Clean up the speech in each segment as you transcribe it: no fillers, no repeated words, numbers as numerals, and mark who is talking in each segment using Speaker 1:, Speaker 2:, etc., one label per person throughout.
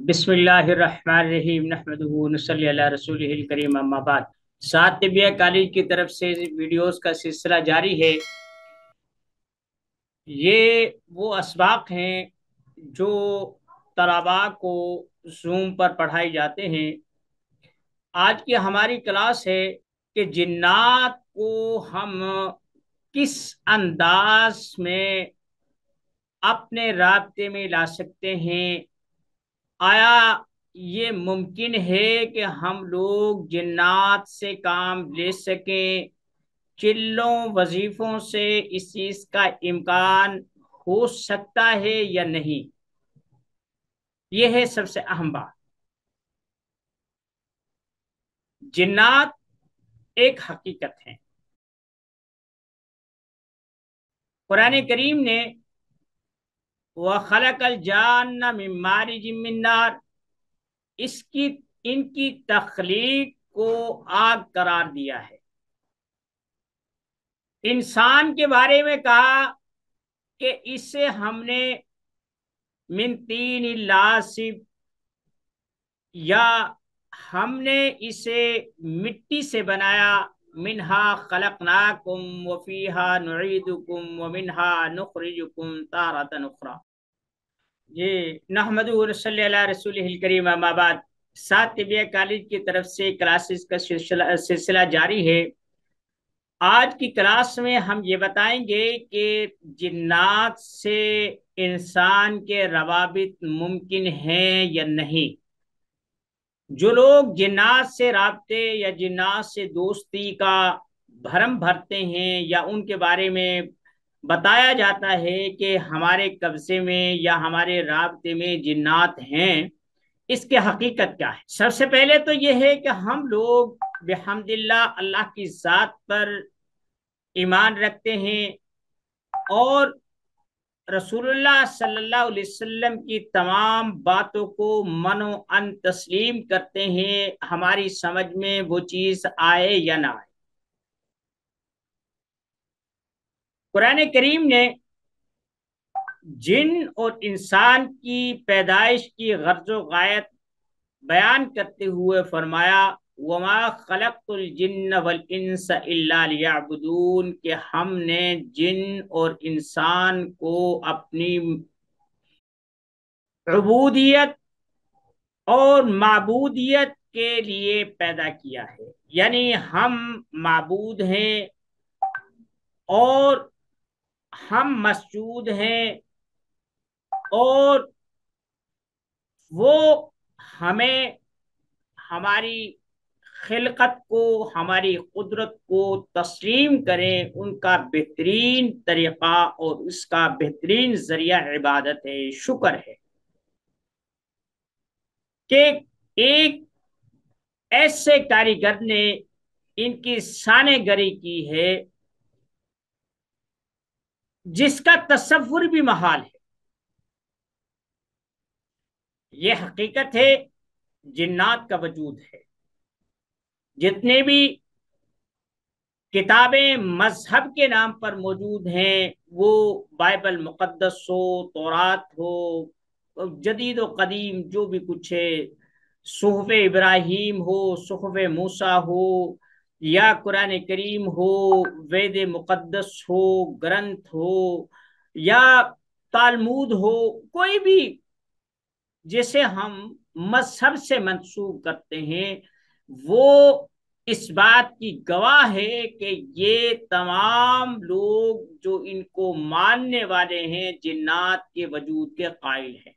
Speaker 1: बिस्मिल्लाहिर्रहमानिर्रहीम नहमदुहु व नसल्ली अला रसूलिहिल करीम अम्मा बाद। सात तिबिया कॉलेज की तरफ से वीडियोस का सिलसिला जारी है। ये वो असबाक हैं जो तलबा को जूम पर पढ़ाए जाते हैं। आज की हमारी क्लास है कि जिन्नात को हम किस अंदाज में अपने राब्ते में ला सकते हैं। आया ये मुमकिन है कि हम लोग जिन्नात से काम ले सकें? चिल्लों वजीफों से इस चीज का इम्कान हो सकता है या नहीं? यह है सबसे अहम बात। जिन्नात एक हकीकत है। कुरान करीम ने वह खलकल जान्न मिन मारिजिम मिन नार, इसकी इनकी तख्लीक को आग करार दिया है। इंसान के बारे में कहा कि इसे हमने मिन तीन लासिब, या हमने इसे मिट्टी से बनाया। मिनहा खलकनाकुम व फीहा नुईदुकुम व मिनहा नुखरिजुकुम तारतन उखरा। ये नहमदुहु व नसल्ली अला रसूलिहिल करीम अम्मा बाद। सात तिबिया कॉलेज की तरफ से क्लासेस का सिलसिला जारी है। आज की क्लास में हम ये बताएंगे कि जिन्नात से इंसान के रवाबित मुमकिन हैं या नहीं। जो लोग जिन्नात से राब्ते या जिन्नात से दोस्ती का भरम भरते हैं, या उनके बारे में बताया जाता है कि हमारे कब्जे में या हमारे राब्ते में जिन्नात हैं, इसकी हकीकत क्या है? सबसे पहले तो यह है कि हम लोग बिहम्दिल्लाह अल्लाह की जात पर ईमान रखते हैं और रसूलुल्लाह सल्लल्लाहु अलैहि वसल्लम की तमाम बातों को मनो अन तस्लीम करते हैं, हमारी समझ में वो चीज आए या ना आए। कुरान करीम ने जिन और इंसान की पैदाइश की गर्ज गायत बयान करते हुए फरमाया, वमा खलक़तुल जिन्न वल इंस इल्ला लियअबुदून, कि हमने जिन और इंसान को अपनी उबूदियत और माबूदियत के लिए पैदा किया है। यानी हम माबूद हैं और हम मसजूद हैं, और वो हमें हमारी खिलकत को, हमारी कुदरत को तस्लीम करें। उनका बेहतरीन तरीका और उसका बेहतरीन जरिया इबादत है, शुक्र है कि एक ऐसे कारीगर ने इनकी शानगरी की है जिसका तसव्वुर भी महाल है। ये हकीकत है, जिन्नात का वजूद है। जितने भी किताबें मजहब के नाम पर मौजूद हैं, वो बाइबल मुकद्दस हो, तौरात हो, जदीद व कदीम जो भी कुछ है, सुहफ़ इब्राहिम हो, सुहफ़ मूसा हो, या कुरान करीम हो, वेद मुकद्दस हो, ग्रंथ हो, या तालमूद हो, कोई भी जिसे हम मजहब से मंसूब करते हैं, वो इस बात की गवाह है कि ये तमाम लोग जो इनको मानने वाले हैं, जिन्नात के वजूद के कायल हैं।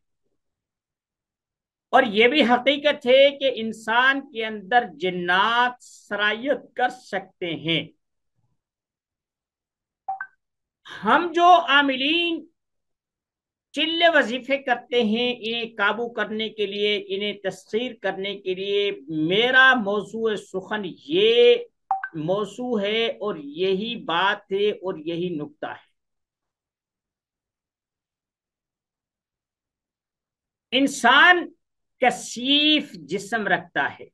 Speaker 1: और ये भी हकीकत है कि इंसान के अंदर जिन्नात सरायत कर सकते हैं। हम जो आमिलीन चिल्ले वजीफे करते हैं, इन्हें काबू करने के लिए, इन्हें तस्खीर करने के लिए, मेरा मौजू सुखन ये मौजू है और यही बात है और यही नुक्ता है। इंसान कसीफ जिस्म रखता है।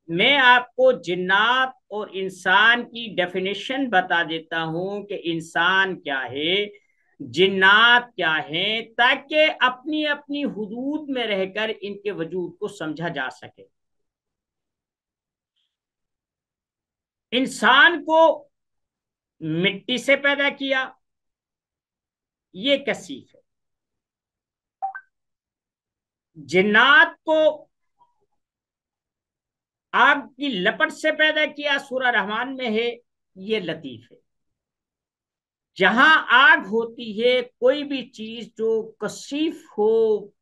Speaker 1: मैं आपको जिन्नात और इंसान की डेफिनेशन बता देता हूं कि इंसान क्या है। जिन्नात क्या हैं, ताकि अपनी अपनी हुदूद में रहकर इनके वजूद को समझा जा सके। इंसान को मिट्टी से पैदा किया, ये कसीफ है। जिन्नात को आग की लपट से पैदा किया, सूरह रहमान में है, ये लतीफ है। जहां आग होती है, कोई भी चीज जो कसीफ हो,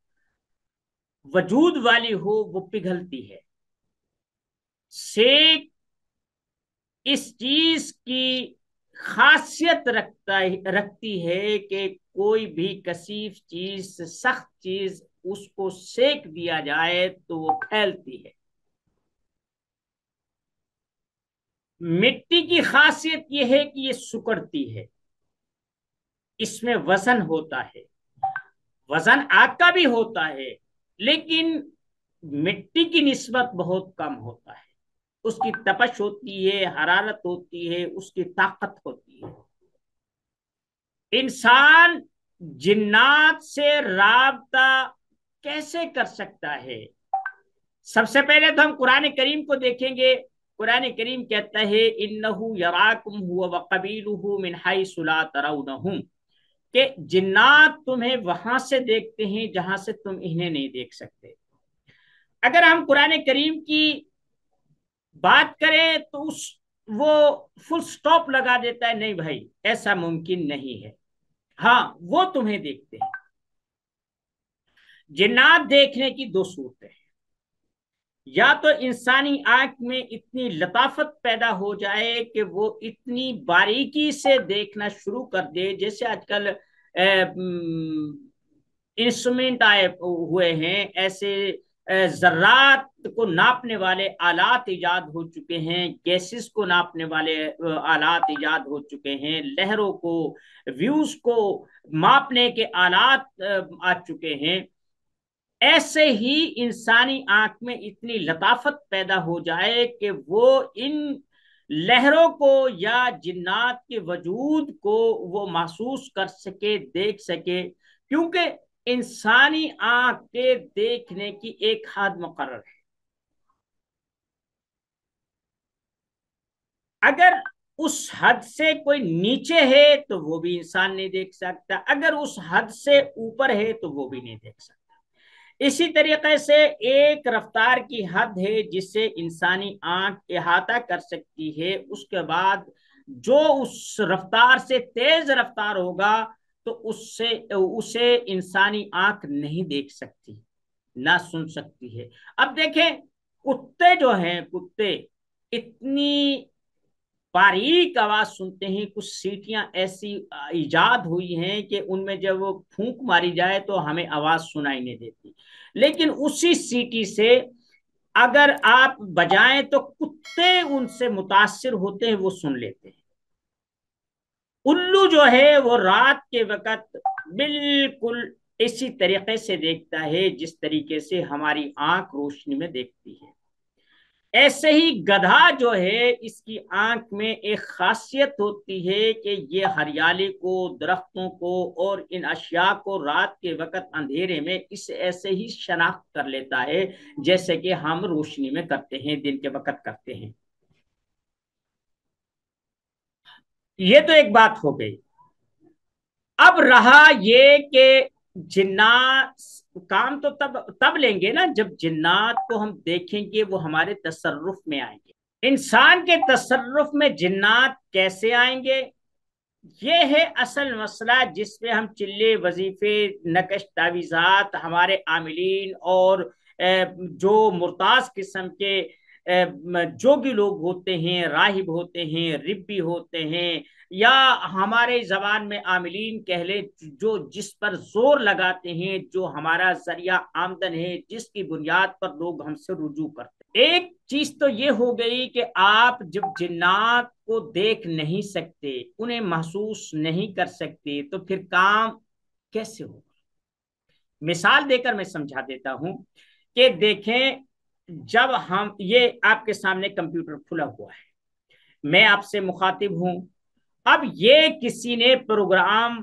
Speaker 1: वजूद वाली हो, वो पिघलती है। सेक इस चीज की खासियत रखती है कि कोई भी कसीफ चीज, सख्त चीज, उसको सेक दिया जाए तो वो फैलती है। मिट्टी की खासियत यह है कि ये सिकुड़ती है, इसमें वजन होता है। वजन आग का भी होता है, लेकिन मिट्टी की निस्बत बहुत कम होता है। उसकी तपश होती है, हरारत होती है, उसकी ताकत होती है। इंसान जिन्नात से राबता कैसे कर सकता है? सबसे पहले तो हम कुरान करीम को देखेंगे। कुरान करीम कहता है, इन्नहु यराकुम हुवा व कबीलुहु मिन हैसु ला तराउनहुम, कि जिन्नात तुम्हें वहां से देखते हैं जहां से तुम इन्हें नहीं देख सकते। अगर हम कुरान करीम की बात करें तो उस वो फुल स्टॉप लगा देता है, नहीं भाई, ऐसा मुमकिन नहीं है। हाँ, वो तुम्हें देखते हैं। जिन्नात देखने की दो सूरतें हैं। या तो इंसानी आंख में इतनी लताफत पैदा हो जाए कि वो इतनी बारीकी से देखना शुरू कर दे, जैसे आजकल इंस्ट्रूमेंट आए हुए हैं, ऐसे जर्रात को नापने वाले आलात इजाद हो चुके हैं, गैसेस को नापने वाले आलात इजाद हो चुके हैं, लहरों को, व्यूज को मापने के आलात आ चुके हैं। ऐसे ही इंसानी आंख में इतनी लताफत पैदा हो जाए कि वो इन लहरों को या जिन्नात के वजूद को वो महसूस कर सके, देख सके। क्योंकि इंसानी आंख के देखने की एक हद मुकर्रर है। अगर उस हद से कोई नीचे है तो वो भी इंसान नहीं देख सकता, अगर उस हद से ऊपर है तो वो भी नहीं देख सकता। इसी तरीके से एक रफ्तार की हद है जिससे इंसानी आंख इहाता कर सकती है, उसके बाद जो उस रफ्तार से तेज रफ्तार होगा तो उससे उसे इंसानी आंख नहीं देख सकती, ना सुन सकती है। अब देखें, कुत्ते जो हैं, कुत्ते इतनी बारीक आवाज सुनते हैं। कुछ सीटियां ऐसी इजाद हुई हैं कि उनमें जब वो फूंक मारी जाए तो हमें आवाज सुनाई नहीं देती, लेकिन उसी सीटी से अगर आप बजाएं तो कुत्ते उनसे मुतासिर होते हैं, वो सुन लेते हैं। उल्लू जो है वो रात के वक्त बिल्कुल इसी तरीके से देखता है जिस तरीके से हमारी आंख रोशनी में देखती है। ऐसे ही गधा जो है, इसकी आंख में एक खासियत होती है कि ये हरियाली को, दरख्तों को और इन अशिया को रात के वक्त अंधेरे में इसे ऐसे ही शनाख्त कर लेता है जैसे कि हम रोशनी में करते हैं, दिन के वक्त करते हैं। ये तो एक बात हो गई। अब रहा ये कि जिन्नात काम तो तब तब लेंगे ना जब जिन्नात को हम देखेंगे, वो हमारे तसर्रुफ में आएंगे। इंसान के तसर्रुफ में जिन्नात कैसे आएंगे, ये है असल मसला, जिसमें हम चिल्ले, वजीफे, नकश, तावीज़ात, हमारे आमिलीन और जो मुर्ताज किस्म के जो भी लोग होते हैं, राहिब होते हैं, रिब्बी होते हैं, या हमारे जबान में आमिलीन कह ले, जो जिस पर जोर लगाते हैं, जो हमारा जरिया आमदन है, जिसकी बुनियाद पर लोग हमसे रुजू करते हैं। एक चीज तो ये हो गई कि आप जब जिन्नात को देख नहीं सकते, उन्हें महसूस नहीं कर सकते, तो फिर काम कैसे होगा? मिसाल देकर मैं समझा देता हूं कि देखें, जब हम, ये आपके सामने कंप्यूटर खुला हुआ है, मैं आपसे मुखातिब हूं। अब ये किसी ने प्रोग्राम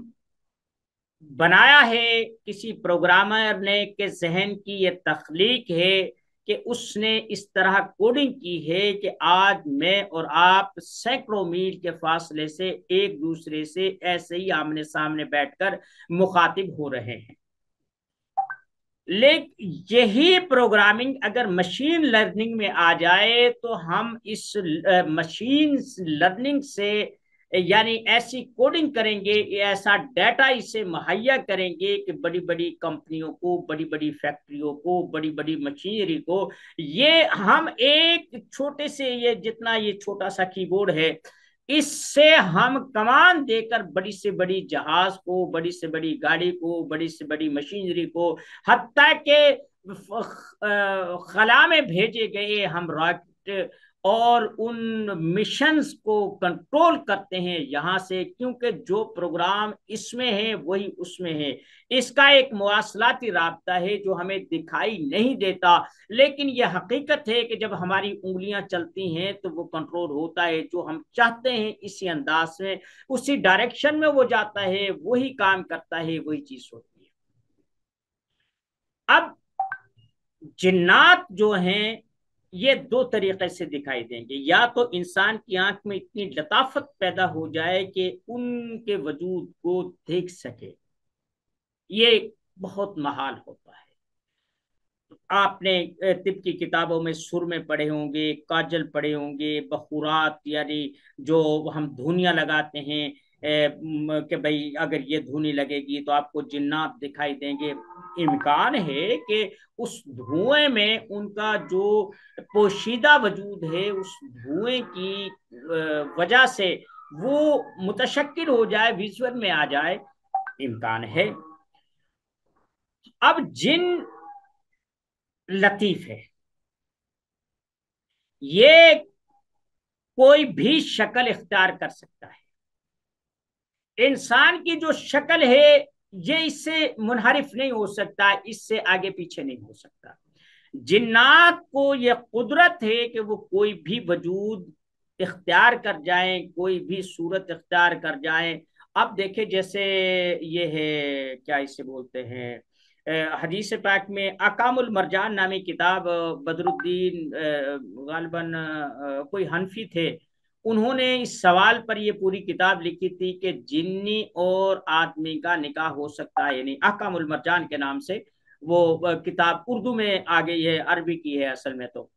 Speaker 1: बनाया है, किसी प्रोग्रामर ने के जहन की ये तख्लीक है कि उसने इस तरह कोडिंग की है कि आज मैं और आप सैकड़ों मील के फासले से एक दूसरे से ऐसे ही आमने सामने बैठकर मुखातिब हो रहे हैं। लेकिन यही प्रोग्रामिंग अगर मशीन लर्निंग में आ जाए तो हम इस मशीन लर्निंग से यानी ऐसी कोडिंग करेंगे, ऐसा डाटा इसे मुहैया करेंगे कि बड़ी बड़ी कंपनियों को, बड़ी बड़ी फैक्ट्रियों को, बड़ी बड़ी मशीनरी को, ये हम एक छोटे से, ये जितना ये छोटा सा कीबोर्ड है, इससे हम कमान देकर बड़ी से बड़ी जहाज को, बड़ी से बड़ी गाड़ी को, बड़ी से बड़ी मशीनरी को, हत्ता के खला में भेजे गए हम रॉकेट और उन मिशंस को कंट्रोल करते हैं यहां से, क्योंकि जो प्रोग्राम इसमें है वही उसमें है। इसका एक मवासलाती राब्ता है जो हमें दिखाई नहीं देता, लेकिन यह हकीकत है कि जब हमारी उंगलियां चलती हैं तो वो कंट्रोल होता है। जो हम चाहते हैं इसी अंदाज में, उसी डायरेक्शन में वो जाता है, वही काम करता है, वही चीज होती है। अब जिन्नात जो हैं ये दो तरीके से दिखाई देंगे, या तो इंसान की आंख में इतनी लताफत पैदा हो जाए कि उनके वजूद को देख सके, ये बहुत महाल होता है। आपने तिब की किताबों में सुरमे पढ़े होंगे, काजल पढ़े होंगे, बखूरात यानी जो हम धुनिया लगाते हैं, कि भाई अगर ये धुनी लगेगी तो आपको जिन्नात दिखाई देंगे। इम्कान है कि उस धुएं में उनका जो पोशीदा वजूद है, उस धुएं की वजह से वो मुतशक्किल हो जाए, विजुअल में आ जाए, इम्कान है। अब जिन लतीफ है, ये कोई भी शक्ल इख्तियार कर सकता है। इंसान की जो शक्ल है ये इससे मुनहरिफ नहीं हो सकता, इससे आगे पीछे नहीं हो सकता। जिन्नात को यह कुदरत है कि वो कोई भी वजूद इख्तियार कर जाए, कोई भी सूरत इख्तियार कर जाए। अब देखे जैसे ये है, क्या इसे बोलते हैं, हदीस पाक में अकामुल मरजान नामी किताब, बदरुद्दीन गालिबन कोई हनफी थे, उन्होंने इस सवाल पर ये पूरी किताब लिखी थी कि जिन्नी और आदमी का निकाह हो सकता है, यानी अहकामुल मरजान के नाम से वो किताब उर्दू में आ गई है, अरबी की है असल में। तो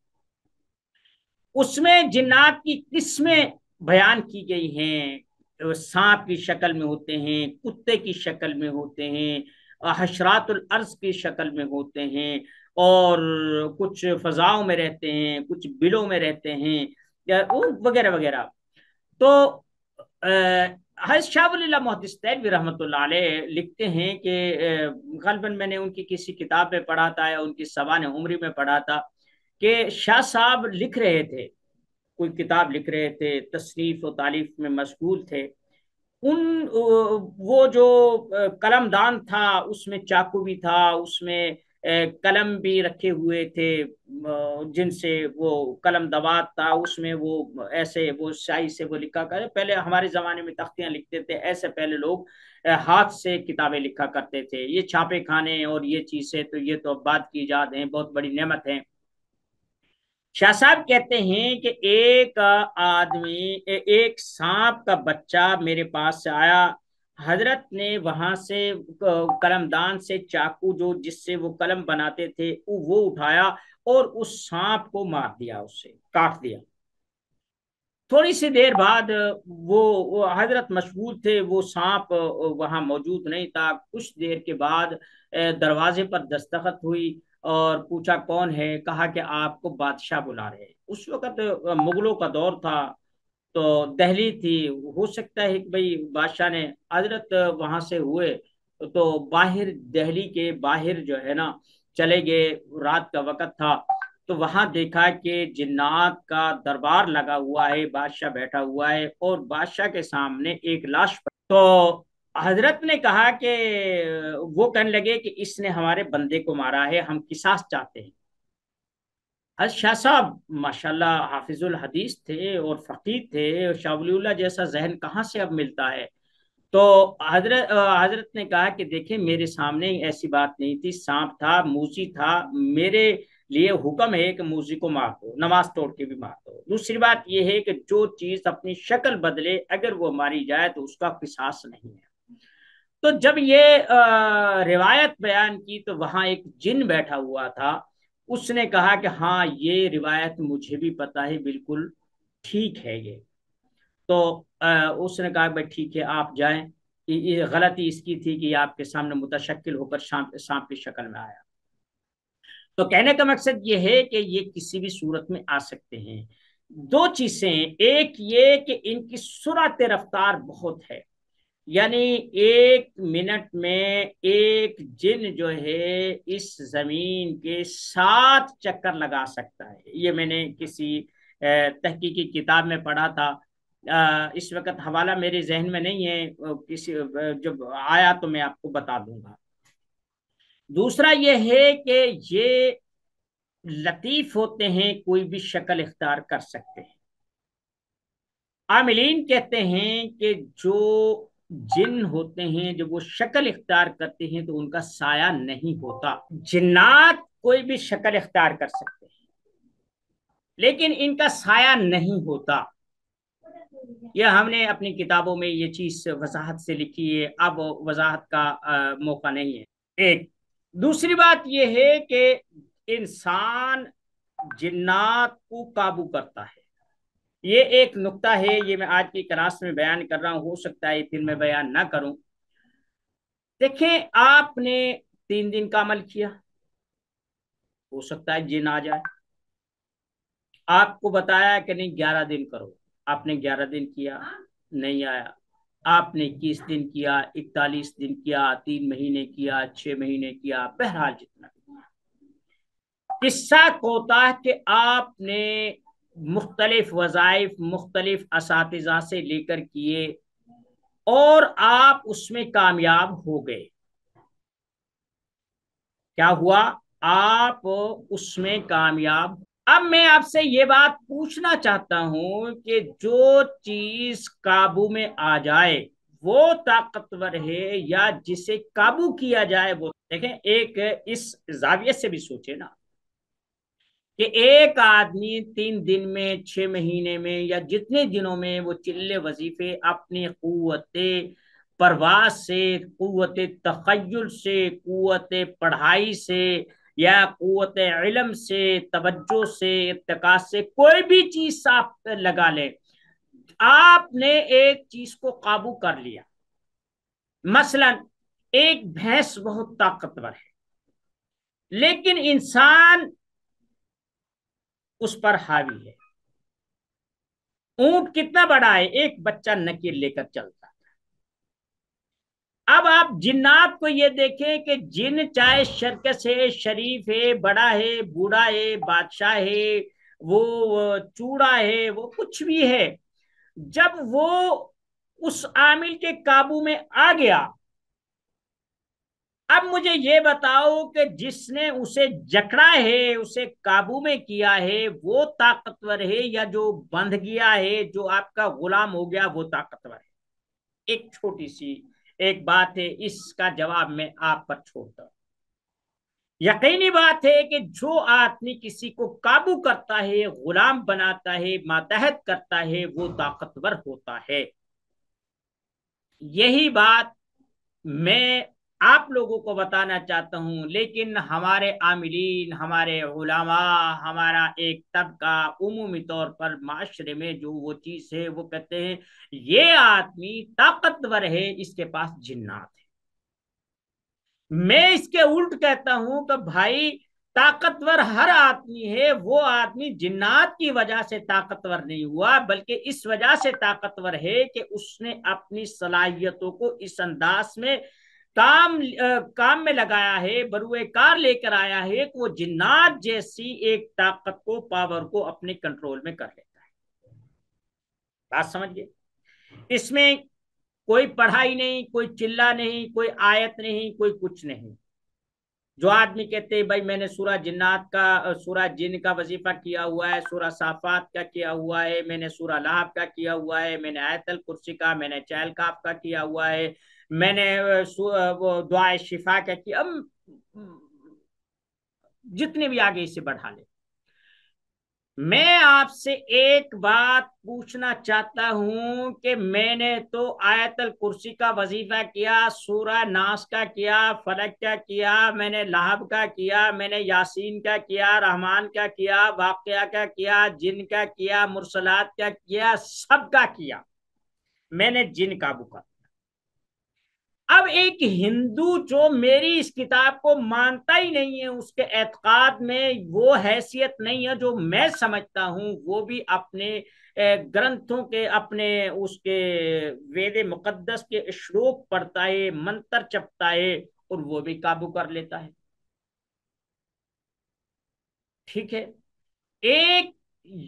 Speaker 1: उसमें जिन्नात की किस्में बयान की गई हैं। सांप की शक्ल में होते हैं, कुत्ते की शक्ल में होते हैं, हशरातुल अर्ज की शक्ल में होते हैं, और कुछ फजाओं में रहते हैं, कुछ बिलों में रहते हैं, या वगैरह वगैरह। तो हज शाह वलील्लाह मुहद्दिस तैलवी रहमतुल्लाह अलैह लिखते हैं कि गलबन मैंने उनकी किसी किताब में पढ़ा था या उनकी सवान उमरी में पढ़ा था कि शाह साहब लिख रहे थे, कोई किताब लिख रहे थे, तसनीफ और तालीफ में मशगूल थे। उन वो जो कलमदान था उसमें चाकू भी था, उसमें कलम भी रखे हुए थे, जिनसे वो कलम दवात था, उसमें वो ऐसे वो स्याही से वो लिखा कर, पहले हमारे जमाने में तख्तियां लिखते थे ऐसे, पहले लोग हाथ से किताबें लिखा करते थे। ये छापे खाने और ये चीजें तो ये तो अब बात की इजाद है, बहुत बड़ी नेमत है। शाह साहब कहते हैं कि एक आदमी एक सांप का बच्चा मेरे पास से आया, हजरत ने वहां से कलमदान से चाकू जो जिससे वो कलम बनाते थे वो उठाया और उस सांप को मार दिया, उससे काट दिया। थोड़ी सी देर बाद वो हजरत मशगूल थे, वो सांप वहां मौजूद नहीं था। कुछ देर के बाद दरवाजे पर दस्तखत हुई और पूछा कौन है, कहा कि आपको बादशाह बुला रहे हैं। उस वक्त मुगलों का दौर था, तो दिल्ली थी, हो सकता है कि भाई बादशाह ने, हजरत वहां से हुए तो बाहर, दिल्ली के बाहर जो है ना चले गए, रात का वक्त था। तो वहां देखा कि जिन्नात का दरबार लगा हुआ है, बादशाह बैठा हुआ है और बादशाह के सामने एक लाश तो हजरत ने कहा कि वो कहने लगे कि इसने हमारे बंदे को मारा है, हम किसास चाहते हैं। हज शाह साहब माशाल्लाह हाफिजुल हदीस थे और फकीह थे, और शाह वलीउल्लाह जैसा जहन कहाँ से अब मिलता है। तो हजरत ने कहा कि देखे मेरे सामने ऐसी बात नहीं थी, सांप था, मूसी था, मेरे लिए हुक्म है कि मूसी को मार दो, नमाज तोड़ के भी मार दो। दूसरी बात यह है कि जो चीज अपनी शक्ल बदले अगर वो मारी जाए तो उसका किसास नहीं है। तो जब ये रिवायत बयान की तो वहां एक जिन बैठा हुआ था, उसने कहा कि हाँ ये रिवायत मुझे भी पता है, बिल्कुल ठीक है ये। तो उसने कहा भाई ठीक है आप जाएं, ये गलती इसकी थी कि ये आपके सामने मुतशक्किल होकर सांप सांप की शक्ल में आया। तो कहने का मकसद ये है कि ये किसी भी सूरत में आ सकते हैं। दो चीजें, एक ये कि इनकी सुरत रफ्तार बहुत है, यानी 1 मिनट में एक जिन जो है इस जमीन के 7 चक्कर लगा सकता है। ये मैंने किसी तहकीकी किताब में पढ़ा था। इस वक्त हवाला मेरे जहन में नहीं है, किसी जब आया तो मैं आपको बता दूंगा। दूसरा ये है कि ये लतीफ होते हैं, कोई भी शक्ल इख्तियार कर सकते हैं। आमिलीन कहते हैं कि जो जिन होते हैं जब वो शक्ल इख्तियार करते हैं तो उनका साया नहीं होता। जिन्नात कोई भी शक्ल इख्तियार कर सकते हैं लेकिन इनका साया नहीं होता। यह हमने अपनी किताबों में ये चीज वजाहत से लिखी है, अब वजाहत का मौका नहीं है। एक दूसरी बात यह है कि इंसान जिन्नात को काबू करता है। ये एक नुक्ता है, ये मैं आज की क्लास में बयान कर रहा हूं, हो सकता है फिर मैं बयान ना करूं। देखें आपने 3 दिन का अमल किया, हो सकता है जिन आ जाए। आपको बताया कि नहीं 11 दिन करो, आपने 11 दिन किया, नहीं आया। आपने 21 दिन किया, 41 दिन किया, 3 महीने किया, 6 महीने किया, बहरहाल जितना भी किया। किस्सा होता है कि आपने मुख्तलिफ वज़ाइफ मुख्तलिफ असातिज़ा से लेकर किए और आप उसमें कामयाब हो गए। क्या हुआ? आप उसमें कामयाब। अब मैं आपसे ये बात पूछना चाहता हूं कि जो चीज काबू में आ जाए वो ताकतवर है या जिसे काबू किया जाए वो? देखें, एक इस जाविये से भी सोचे ना कि एक आदमी 3 दिन में, 6 महीने में या जितने दिनों में वो चिल्ले वजीफे अपनी कुव्वत परवाज से, कुव्वत तखय्युल से, कुव्वत पढ़ाई से या कुव्वत इल्म से, तवज्जो से, इत्तिका से, कोई भी चीज आप लगा ले, आपने एक चीज को काबू कर लिया। मसलन एक भैंस बहुत ताकतवर है लेकिन इंसान उस पर हावी है। ऊंट कितना बड़ा है, एक बच्चा नकील लेकर चलता है। अब आप जिन्नात को ये देखें कि जिन चाहे शर्कस है, शरीफ है, बड़ा है, बूढ़ा है, बादशाह है, वो चूड़ा है, वो कुछ भी है, जब वो उस आमिल के काबू में आ गया, अब मुझे ये बताओ कि जिसने उसे जकड़ा है, उसे काबू में किया है, वो ताकतवर है या जो बंध गया है, जो आपका गुलाम हो गया, वो ताकतवर है? एक छोटी सी एक बात है, इसका जवाब मैं आप पर छोड़ता हूं। यकीनी बात है कि जो आदमी किसी को काबू करता है, गुलाम बनाता है, मातहत करता है, वो ताकतवर होता है। यही बात मैं आप लोगों को बताना चाहता हूं। लेकिन हमारे आमिलीन, हमारे उलमा, हमारा एक तबका उमूमी तौर पर माशरे में जो वो चीज है वो कहते हैं ये आदमी ताकतवर है, इसके पास जिन्नात है। मैं इसके उल्ट कहता हूं कि भाई ताकतवर हर आदमी है, वो आदमी जिन्नात की वजह से ताकतवर नहीं हुआ बल्कि इस वजह से ताकतवर है कि उसने अपनी सलाहियतों को इस अंदाज में काम में लगाया है, बरुए कार लेकर आया है कि वो जिन्नात जैसी एक ताकत को, पावर को अपने कंट्रोल में कर लेता है। बात समझिए, इसमें कोई पढ़ाई नहीं, कोई चिल्ला नहीं, कोई आयत नहीं, कोई कुछ नहीं। जो आदमी कहते हैं भाई मैंने सूरह जिन्नात का, सूरह जिन का वजीफा किया हुआ है, सूरह साफात का किया हुआ है, मैंने सूरह लहब का किया हुआ है, मैंने आयतल कुर्सी का, मैंने चहल काफ का किया हुआ है, मैंने वो दुआ शिफा का किया, जितने भी आगे इसे बढ़ा ले। मैं आपसे एक बात पूछना चाहता हूं कि मैंने तो आयतल कुर्सी का वजीफा किया, सूरह नास का किया, फलक का किया, मैंने लहब का किया, मैंने यासीन का किया, रहमान का किया, वाक़िया का किया, जिन का किया, मुरसलात का किया, सबका किया, मैंने जिन काबू कर। अब एक हिंदू जो मेरी इस किताब को मानता ही नहीं है, उसके एतकाद में वो हैसियत नहीं है जो मैं समझता हूं, वो भी अपने ग्रंथों के, अपने उसके वेद मुकद्दस के श्लोक पढ़ता है, मंत्र जपता है, और वो भी काबू कर लेता है। ठीक है। एक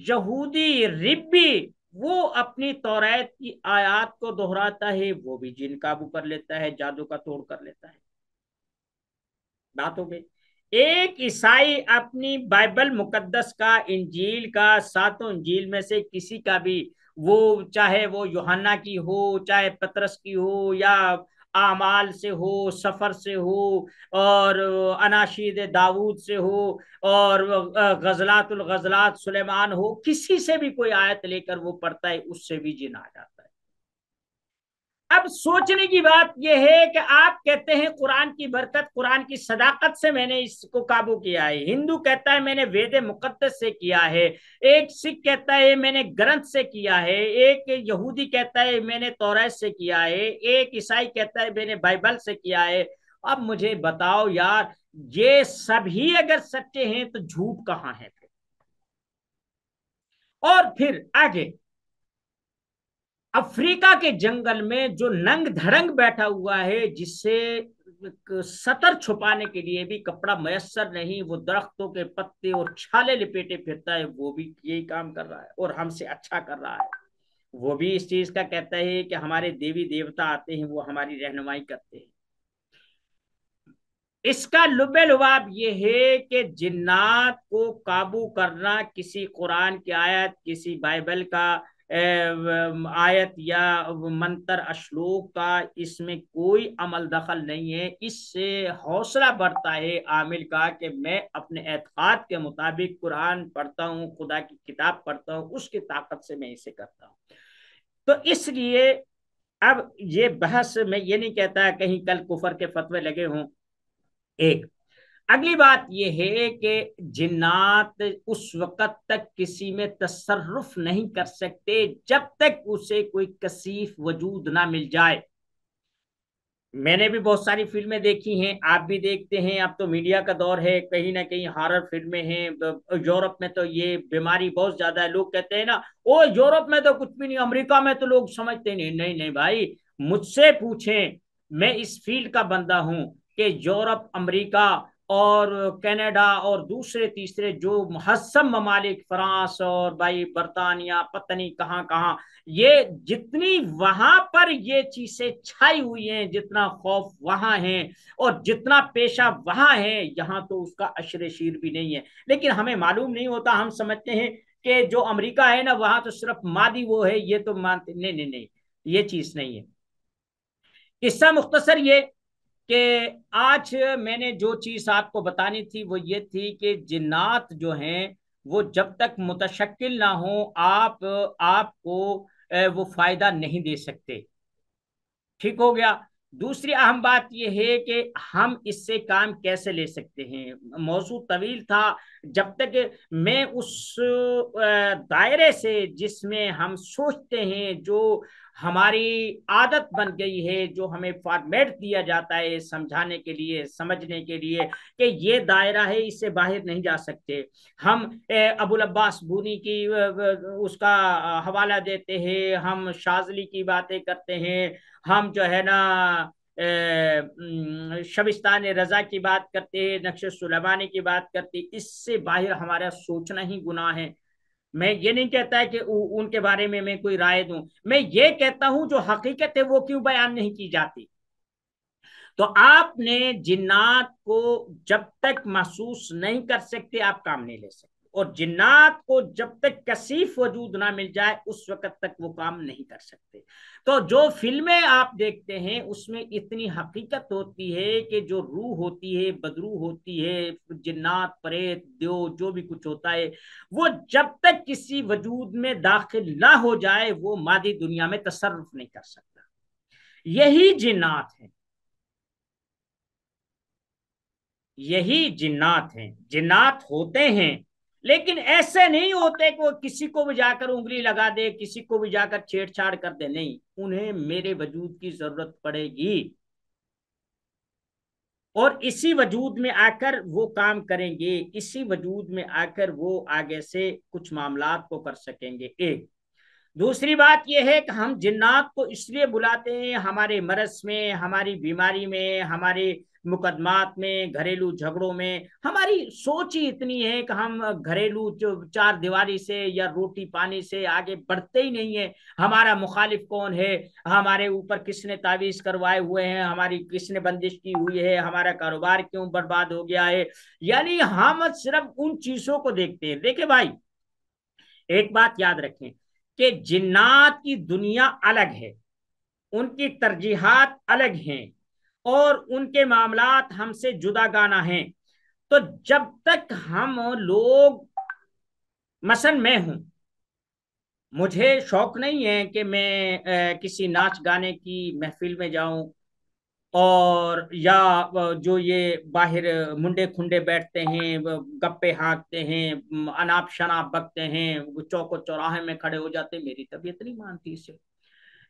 Speaker 1: यहूदी रिब्बी, वो अपनी तौरात की आयत को दोहराता है, वो भी जिन काबू कर लेता है, जादू का तोड़ कर लेता है। बातों में एक ईसाई अपनी बाइबल मुकद्दस का, इंजील का, सातों इंजील में से किसी का भी, वो चाहे वो यूहन्ना की हो, चाहे पतरस की हो, या आमाल से हो, सफर से हो, और अनाशीद दाऊद से हो, और गजलातुल गजलात सुलेमान हो, किसी से भी कोई आयत लेकर वो पढ़ता है, उससे भी जिन आ जाता है। अब सोचने की बात यह है कि आप कहते हैं कुरान की बरकत, कुरान की सदाकत से मैंने इसको काबू किया है, हिंदू कहता है मैंने वेद मुकद्दस से किया है, एक सिख कहता है मैंने ग्रंथ से किया है, एक यहूदी कहता है मैंने तौरात से किया है, एक ईसाई कहता है मैंने बाइबल से किया है। अब मुझे बताओ यार, ये सभी अगर सच्चे हैं तो झूठ कहाँ है फिर? और फिर आगे, अफ्रीका के जंगल में जो नंग धड़ंग बैठा हुआ है, जिससे सतर छुपाने के लिए भी कपड़ा मयसर नहीं, वो दरख्तों के पत्ते और छाले लिपेटे फिरता है, वो भी यही काम कर रहा है और हमसे अच्छा कर रहा है। वो भी इस चीज का कहता है कि हमारे देवी देवता आते हैं, वो हमारी रहनुमाई करते हैं। इसका लुबे लुबाब ये है कि जिन्नात को काबू करना किसी कुरान की आयत, किसी बाइबल का आयत या मंत्र अश्लोक का, इसमें कोई अमल दखल नहीं है। इससे हौसला बढ़ता है आमिल का कि मैं अपने एतकाद के मुताबिक कुरान पढ़ता हूँ, खुदा की किताब पढ़ता हूँ, उसकी ताकत से मैं इसे करता हूँ। तो इसलिए अब ये बहस, मैं ये नहीं कहता कहीं कल कुफर के फतवे लगे हों। एक अगली बात यह है कि जिन्नात उस वक्त तक किसी में तसर्रुफ नहीं कर सकते जब तक उसे कोई कसीफ वजूद ना मिल जाए। मैंने भी बहुत सारी फिल्में देखी हैं, आप भी देखते हैं, अब तो मीडिया का दौर है, कहीं ना कहीं हॉरर फिल्में हैं। यूरोप में तो ये बीमारी बहुत ज्यादा है, लोग कहते हैं ना ओ यूरोप में तो कुछ भी नहीं, अमेरिका में तो लोग समझते नहीं। नहीं नहीं भाई, मुझसे पूछें, मैं इस फील्ड का बंदा हूं कि यूरोप, अमेरिका और कनाडा और दूसरे तीसरे जो महसम ममालिक, फ्रांस और भाई बर्तानिया, पता नहीं कहाँ कहाँ, ये जितनी वहां पर ये चीजें छाई हुई हैं, जितना खौफ वहां है और जितना पेशा वहां है, यहाँ तो उसका अशर शीर भी नहीं है। लेकिन हमें मालूम नहीं होता, हम समझते हैं कि जो अमेरिका है ना, वहां तो सिर्फ मादी वो है, ये तो मानते नहीं। नहीं नहीं, ये चीज नहीं है। किस्सा मुख्तसर ये कि आज मैंने जो चीज आपको बतानी थी वो ये थी कि जिन्नात जो हैं, वो जब तक मुतशक्किल ना हो, आप आपको वो फायदा नहीं दे सकते। ठीक हो गया। दूसरी अहम बात यह है कि हम इससे काम कैसे ले सकते हैं, मौजू तवील था। जब तक मैं उस दायरे से जिसमें हम सोचते हैं, जो हमारी आदत बन गई है, जो हमें फॉर्मेट दिया जाता है समझाने के लिए, समझने के लिए कि ये दायरा है, इससे बाहर नहीं जा सकते हम। अबुल अब्बास बुनी की उसका हवाला देते हैं, हम शाजली की बातें करते हैं, हम जो है ना शबिस्तान रजा की बात करते हैं, नक्श सुलेमानी की बात करते हैं, इससे बाहर हमारा सोचना ही गुनाह है। मैं ये नहीं कहता है कि उनके बारे में मैं कोई राय दूं, मैं ये कहता हूं जो हकीकत है वो क्यों बयान नहीं की जाती। तो आपने जिन्नात को जब तक महसूस नहीं कर सकते आप काम नहीं ले सकते, और जिन्नात को जब तक कसीफ वजूद ना मिल जाए उस वक्त तक वो काम नहीं कर सकते। तो जो फिल्में आप देखते हैं उसमें इतनी हकीकत होती है कि जो रूह होती है, बदरूह होती है, जिन्नात प्रेत देव जो भी कुछ होता है, वो जब तक किसी वजूद में दाखिल ना हो जाए वो मादी दुनिया में तसर्रुफ नहीं कर सकता। यही जिन्नात है, यही जिन्नात हैं। जिन्नात होते हैं लेकिन ऐसे नहीं होते कि वो किसी को भी जाकर उंगली लगा दे, किसी को भी जाकर छेड़छाड़ कर दे, नहीं, उन्हें मेरे वजूद की जरूरत पड़ेगी और इसी वजूद में आकर वो काम करेंगे, इसी वजूद में आकर वो आगे से कुछ मामलात को कर सकेंगे। एक दूसरी बात यह है कि हम जिन्नात को इसलिए बुलाते हैं हमारे मरस में, हमारी बीमारी में, हमारे मुकदमात में, घरेलू झगड़ों में। हमारी सोच ही इतनी है कि हम घरेलू जो चार दीवारी से या रोटी पानी से आगे बढ़ते ही नहीं है। हमारा मुखालिफ कौन है, हमारे ऊपर किसने तावीज करवाए हुए हैं, हमारी किसने बंदिश की हुई है, हमारा कारोबार क्यों बर्बाद हो गया है। यानी हम सिर्फ उन चीजों को देखते हैं। देखिए भाई, एक बात याद रखें कि जिन्नात की दुनिया अलग है, उनकी तरजीहात अलग हैं और उनके मामलात हमसे जुदागाना हैं। तो जब तक हम लोग, मसन मैं हूं, मुझे शौक नहीं है कि मैं किसी नाच गाने की महफिल में जाऊं, और या जो ये बाहर मुंडे खुंडे बैठते हैं, गप्पे हाँकते हैं, अनाप शनाप बकते हैं, वो चौको चौराहे में खड़े हो जाते हैं, मेरी तबीयत नहीं मानती इसे।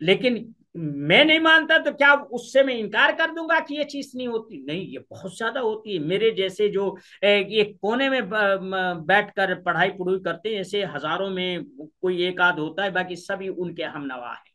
Speaker 1: लेकिन मैं नहीं मानता तो क्या उससे मैं इनकार कर दूंगा कि ये चीज नहीं होती? नहीं, ये बहुत ज्यादा होती है। मेरे जैसे जो एक कोने में बैठकर पढ़ाई पढ़ाई करते हैं, ऐसे हजारों में कोई एक आध होता है, बाकी सभी उनके हमनवा है।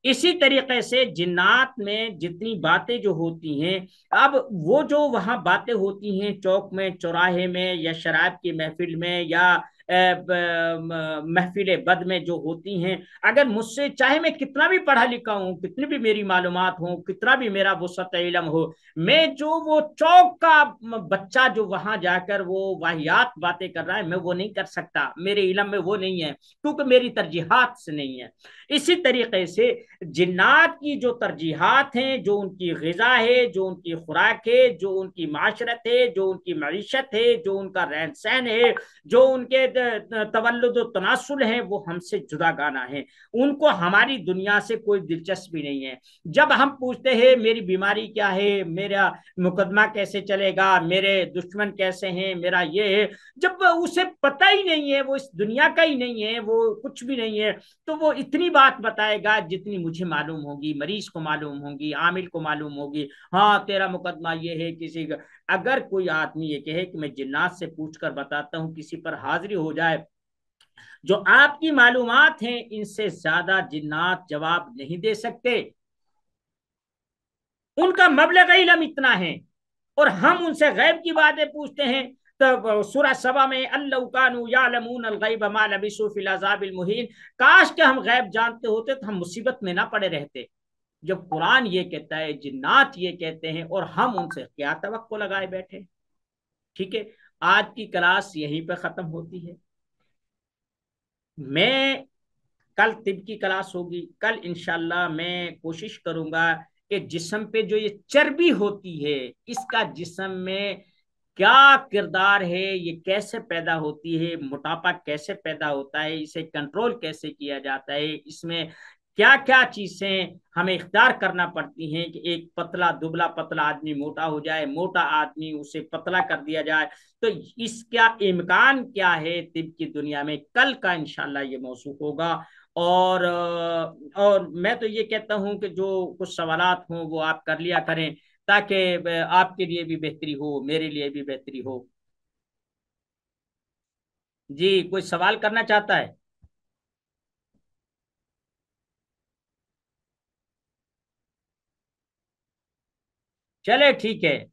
Speaker 1: इसी तरीके से जिन्नात में जितनी बातें जो होती हैं, अब वो जो वहां बातें होती हैं चौक में, चौराहे में, या शराब की महफिल में, या महफिल बद में जो होती हैं, अगर मुझसे चाहे मैं कितना भी पढ़ा लिखा हूं, कितनी भी मेरी मालूमात हो, कितना भी मेरा वसअत इल्म हो, मैं जो वो चौक का बच्चा जो वहां जाकर वो वाहियात बातें कर रहा है, मैं वो नहीं कर सकता। मेरे इल्म में वो नहीं है क्योंकि मेरी तरजीहात से नहीं है। इसी तरीके से जिन्नात की जो तरजीहात हैं, जो उनकी ग़िज़ा है, जो उनकी खुराक है, जो उनकी माशरत है, जो उनकी मईशत है, जो उनका रहन सहन है, जो उनके तवल्लुद व तनासुल है, वो हमसे जुदा गाना है। उनको हमारी दुनिया से कोई दिलचस्पी नहीं है। जब हम पूछते हैं मेरी बीमारी क्या है, मेरा मुकदमा कैसे चलेगा, मेरे दुश्मन कैसे हैं, मेरा ये है, जब उसे पता ही नहीं है, वो इस दुनिया का ही नहीं है, वो कुछ भी नहीं है, तो वो इतनी बात बताएगा जितनी मुझे मालूम होगी, मरीज को मालूम होगी, आमिल को मालूम होगी। हाँ, तेरा मुकदमा ये है, किसी का। अगर कोई आदमी ये कहे कि मैं जिन्नात से पूछ कर बताता हूँ, किसी पर हाजिरी हो जाए, जो आपकी मालूमात हैं इनसे ज्यादा जिन्नात जवाब नहीं दे सकते। उनका मबलग इल्म इतना है, और हम उनसे गैब की बातें पूछते हैं। तो सूरह सबा में अल्लाह कानू यालमून अल गैब मा लबिसू फिल अज़ाबिल मुहीन, काश के हम गैब जानते होते तो हम मुसीबत में ना पड़े रहते। जब कुरान ये कहता है, जिन्नात ये कहते हैं, और हम उनसे क्या तवक्को लगाए बैठे। ठीक है, आज की क्लास यहीं पे खत्म होती है। मैं कल तिब की क्लास होगी, कल इंशाल्लाह मैं कोशिश करूंगा कि जिस्म पे जो ये चर्बी होती है, इसका जिस्म में क्या किरदार है, ये कैसे पैदा होती है, मोटापा कैसे पैदा होता है, इसे कंट्रोल कैसे किया जाता है, इसमें क्या क्या चीजें हमें इख्तियार करना पड़ती हैं कि एक पतला दुबला पतला आदमी मोटा हो जाए, मोटा आदमी उसे पतला कर दिया जाए। तो इसका इम्कान क्या है तिब की दुनिया में, कल का इंशाल्लाह ये मौजू होगा। और मैं तो ये कहता हूँ कि जो कुछ सवालात हों वो आप कर लिया करें, ताकि आपके लिए भी बेहतरी हो, मेरे लिए भी बेहतरी हो। जी, कोई सवाल करना चाहता है? चले ठीक है।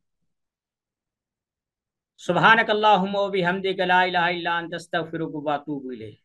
Speaker 1: सुब्हानक अल्लाहुम्मा व बिहम्दिका ला इलाहा इल्ला अंता अस्तगफिरुका व अतूबु इलैक।